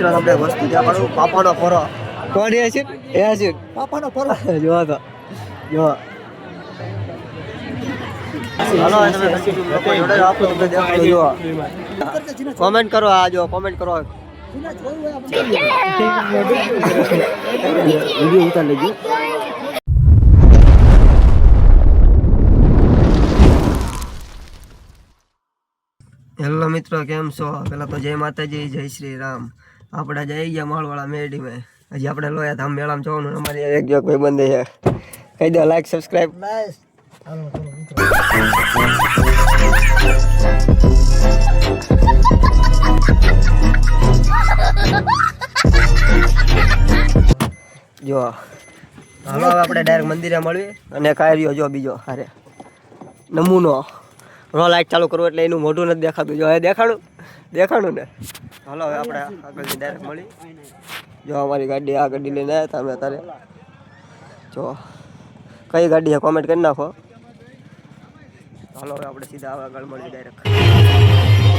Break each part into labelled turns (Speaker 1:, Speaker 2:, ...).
Speaker 1: મિત્રો આપણે વસ્તુ દેખાડું પાપાનો ફરો કોણ એ છે પાપાનો ફરો જો તો જો હાલો તમે જોડે આપો તમને દેખાડું જો કોમેન્ટ કરો આ જો કોમેન્ટ કરો વિડિયો ઉતાર લેજો હેલો મિત્રો કેમ છો પેલા તો જય માતાજી જય શ્રી રામ આપણે જઈ ગયા માળવાળા મેડીમાં હજી આપણે લોયા ધામ મેળામાં જવાનું અમારી એક જો કોઈ બંધ છે કહી દો લાઈક સબસ્ક્રાઇબ જો હાલો આપણે ડાયરેક્ટ મંદિરે મળવી અને કાર્યો જો બીજો અરે નમૂનો નો લાઈટ ચાલુ કરવું એટલે એનું મોઢું નથી દેખાતું જો હવે દેખાડું ને હાલો હવે આપણે આગળથી ડાયરેક્ટ મળી જો અમારી ગાડી આ ગાડી લઈને આવ્યા હતા અમે અત્યારે જો કઈ ગાડી છે કોમેન્ટ કરી નાખો હાલો હવે આપણે સીધા આગળ મળી ડાયરેક્ટ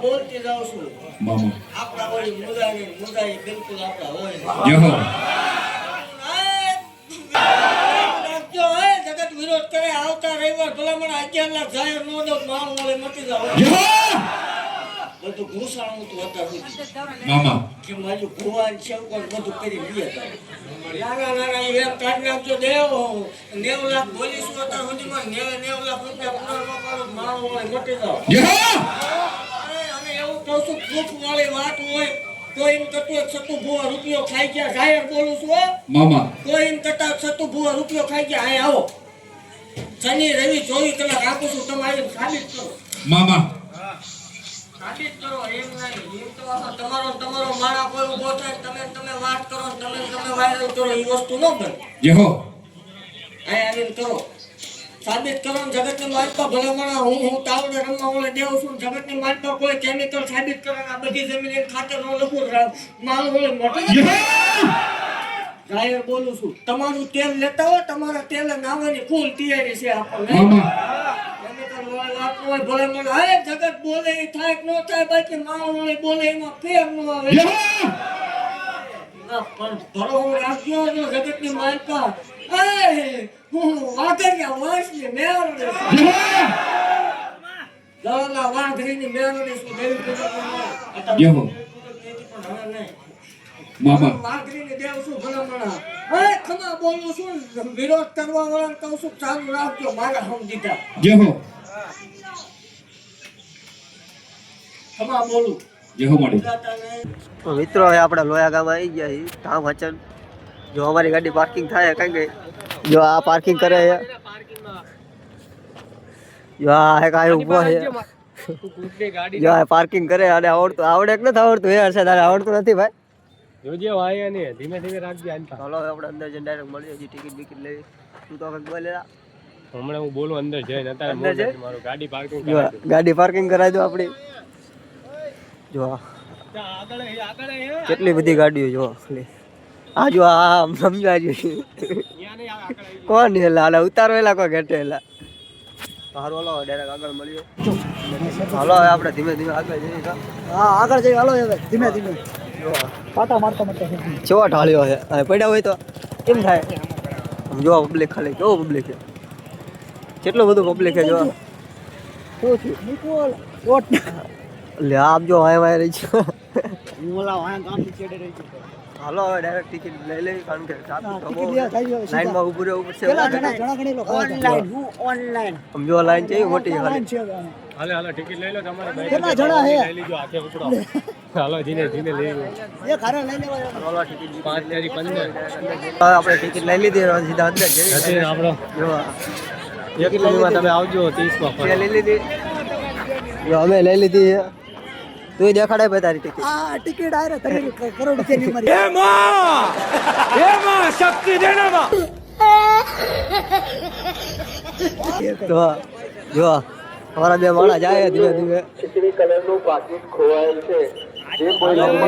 Speaker 2: બોલતી જાઉં છું આપણા વળી મુદાઈ બિલકુલ આપણા હોય જગત વિરોધ કરે આવતા રવિવાર ભલામણ 11 લાખ જાહેર નો દો માલ મળે મટી જાવ બધું ઘૂસાણું તું હતા મામા કે મારું ભુવાન છે કોણ બધું કરી લે નાના એમ કાઢ નાખજો દેવ 9 લાખ બોલીશું હતા સુધીમાં 9 લાખ રૂપિયા પુનર્માં કરો માલ મળે મટી જાવ કહું ખૂબ વાળી વાત હોય તો એમ કટો સતુ ભુવા રૂપિયો ખાઈ ગયા જાહેર બોલું છું મામા તો એમ કટા સતુ ભુવા રૂપિયો ખાઈ ગયા આય આવો શનિ રવિ 24 કલાક આપું છું તમારે ખાલી કરો
Speaker 3: મામા
Speaker 2: સાબિત કરો એમ નહીં એમ તો આમાં તમારો માણા કોઈ ઊભો થાય તમે વાત કરો તમે વાયરલ કરો એ વસ્તુ ન બને
Speaker 3: જેહો
Speaker 2: આવીને કરો સાબિત કરો ને જગતની માલિકા ભલે માણા હું તાવડે રમવા ઓલે દેવું છું જગતની માલિકા કોઈ કેમિકલ સાબિત કરે આ બધી જમીન ખાતર નો લખું માલ ઓલે મોટો જાહેર બોલું છું તમારું તેલ લેતા હો તમારા તેલ નાવાની ફૂલ તૈયારી છે આપણને
Speaker 3: મામા
Speaker 2: ભલે મને હે જગત બોલે એ થાય કે ન થાય બાકી માલ ઓલે બોલે એમાં ફેર ન આવે ના પણ ભરો રાખજો જગતની માલિકા હું વાઘરિયા વાંસની મેળવડે દળના વાઘરીની મેળવડે છું દેવી પૂજા
Speaker 3: જેહો મામા
Speaker 2: વાઘરીની દેવ છું ભલામણા હે ખમા બોલું છું વિરોધ કરવા વાળા કહું છું ચાલુ રાખજો મારા સમજીતા
Speaker 3: જેહો
Speaker 2: ખમા બોલું
Speaker 3: જેહો માડી
Speaker 1: તો મિત્રો હવે આપણે લોયા ગામ આવી ગયા છીએ ધામ વચન જો અમારી ગાડી પાર્કિંગ થાય કારણ કે જો આ પાર્કિંગ કરે છે જો આ એક આ ઊભો છે જો આ પાર્કિંગ કરે અને આવડે કે નથી આવડતું એ હશે તારે આવડતું નથી ભાઈ
Speaker 4: જોજે વાય ને ધીમે ધીમે રાખજે આનતા
Speaker 1: ચાલો હવે આપણે અંદર જઈને ડાયરેક્ટ મળીએ હજી ટિકિટ બિકિટ લેવી તું તો કંઈક બોલે
Speaker 4: હમણાં હું બોલું અંદર જઈને અત્યારે
Speaker 1: અંદર જઈ?
Speaker 4: મારું ગાડી પાર્કિંગ
Speaker 1: જો ગાડી પાર્કિંગ કરાવી દો આપણી જો કેટલી બધી ગાડીઓ જો ખાલી આ જો આ સમજાય કોણ હેલા આલા ઉતારો એલા કોઈ ઘેટે એલા હારો હાલો ડાયરેક્ટ આગળ મળીએ હાલો હવે આપણે ધીમે ધીમે આગળ જઈએ હા આગળ જઈએ હાલો હવે ધીમે ધીમે પાટા મારતા ચેવા ઢાળ્યો છે હવે પડ્યા હોય તો કેમ થાય આમ જો પબ્લિક ખાલી કેવો પબ્લિક છે કેટલું બધું પબ્લિક છે જો લે આપ જો વાય વાય રહી છે હાલો હવે ડાયરેક્ટ ટિકિટ લઈ લેવી કારણ કે લાઈનમાં ઊભું રહેવું પડશે સમજો લાઈન છે મોટી ખાલી
Speaker 4: હાલે હાલે ટિકિટ લઈ લો તમારે કેટલા જણા હે લઈ લીજો હાથે પકડો હાલો ધીમે ધીમે લઈ લો
Speaker 1: હાલો ટિકિટ
Speaker 4: 5 તારીખ 15
Speaker 1: આપણે ટિકિટ લઈ લીધી હવે સીધા અંદર જઈએ
Speaker 4: આપણો
Speaker 1: જો
Speaker 4: એક કિલોમાં તમે આવજો 30 માં
Speaker 1: તે લઈ લીધી જો અમે લઈ લીધી છે તું દેખાડે ભાઈ તારી ટિકિટ
Speaker 5: ટિકિટ આરે તરી કરોડ રૂપિયાની મારી
Speaker 1: તો જો અમારા બે માણસ જાય ધીમે ધીમે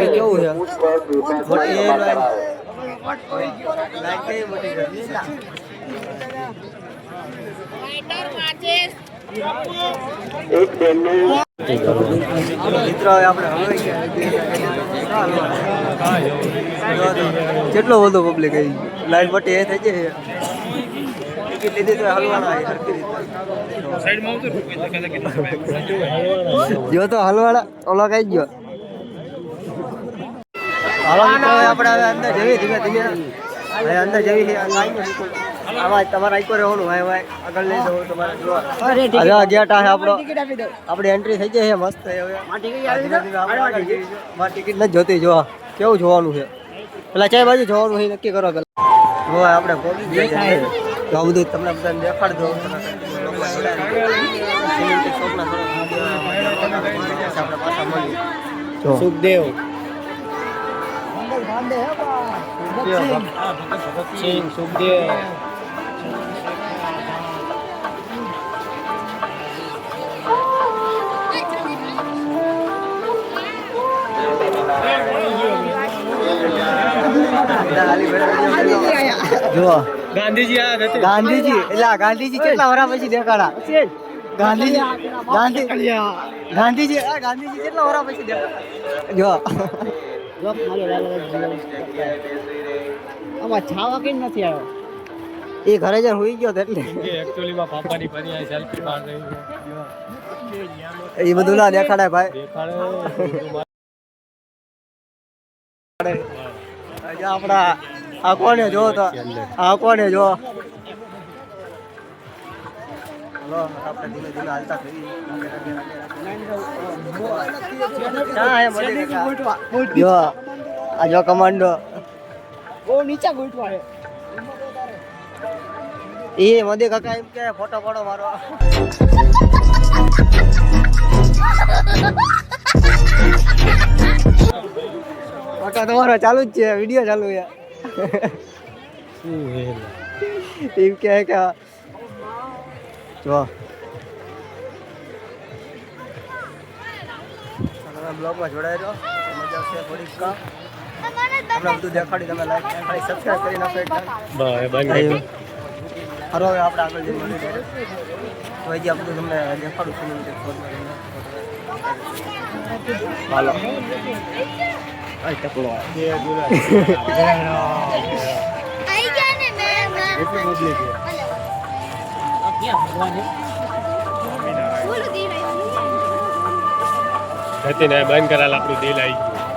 Speaker 1: કેવું છે મોટી લાઈન કઈ મોટી છે મિત્રો આપણે હલવાઈ ગયા કેટલો બધો પબ્લિક આવી લાઈન પટ્ટી એ થઈ જાય ટિકિટ લીધી તો હલવાના જો તો હલવાડા ઓલો કઈ ગયો હાલો મિત્રો આપણે હવે અંદર જઈએ ધીમે ધીમે હવે અંદર જઈએ છીએ આમાં તમારે આઈકો રહેવાનું ભાઈ ભાઈ આગળ લઈ જવું તમારે જોવા ગેટ આ આપણો આપણી એન્ટ્રી થઈ જાય છે મસ્ત હવે મારી ટિકિટ નથી જોતી જોવા કેવું જોવાનું છે પેલા ચાય બાજુ જોવાનું છે નક્કી કરો પેલા હવે આપણે પહોંચી જઈએ તો આ બધું તમને બધાને દેખાડ દો
Speaker 4: સુખદેવ સુખદેવ
Speaker 1: જો
Speaker 4: ગાંધીજી આ નથી
Speaker 1: ગાંધીજી એટલે ગાંધીજી કેટલા વર્ષ પછી દેખાડા ગાંધીજી ગાંધીજી કેટલા વર્ષ પછી દેખાડા જો
Speaker 5: આમાં છાવા કેમ નથી આવ્યો
Speaker 1: એ ઘરે જઈને હોઈ ગયો એટલે
Speaker 4: એકચ્યુઅલી માં પાપાની ફરી આ સેલ્ફી પાડ રહી છે
Speaker 1: એ બધું ના દેખાડાય ભાઈ
Speaker 4: દેખાડે
Speaker 1: આપડા આ કોને જો તો આ કોને જો હલો આપણે ધીમે ધીમે હાલતા થઈ જો આ જો કમાન્ડો
Speaker 5: બહુ નીચા ગોઠવા છે
Speaker 1: એ મોદી કાકા એમ કે ફોટો પાડો મારો કાકા તમારો ચાલુ જ છે વિડીયો ચાલુ છે
Speaker 4: શું હે
Speaker 1: એમ કહે કે જો તમે બ્લોગમાં જોડાઈ રહો મજા આવશે થોડીક કા તમને બધું દેખાડી તમે લાઈક ખાલી સબસ્ક્રાઇબ કરી નાખો એક
Speaker 4: બંધ કરી
Speaker 1: હાલો હવે આપણે આગળ જઈને મળીએ તો હજી આ બધું તમને દેખાડું છું હાલો આ ટકલો
Speaker 4: એટલું પબ્લિક હતી ને બંધ કરાલ આપણું દિલ આવી ગયું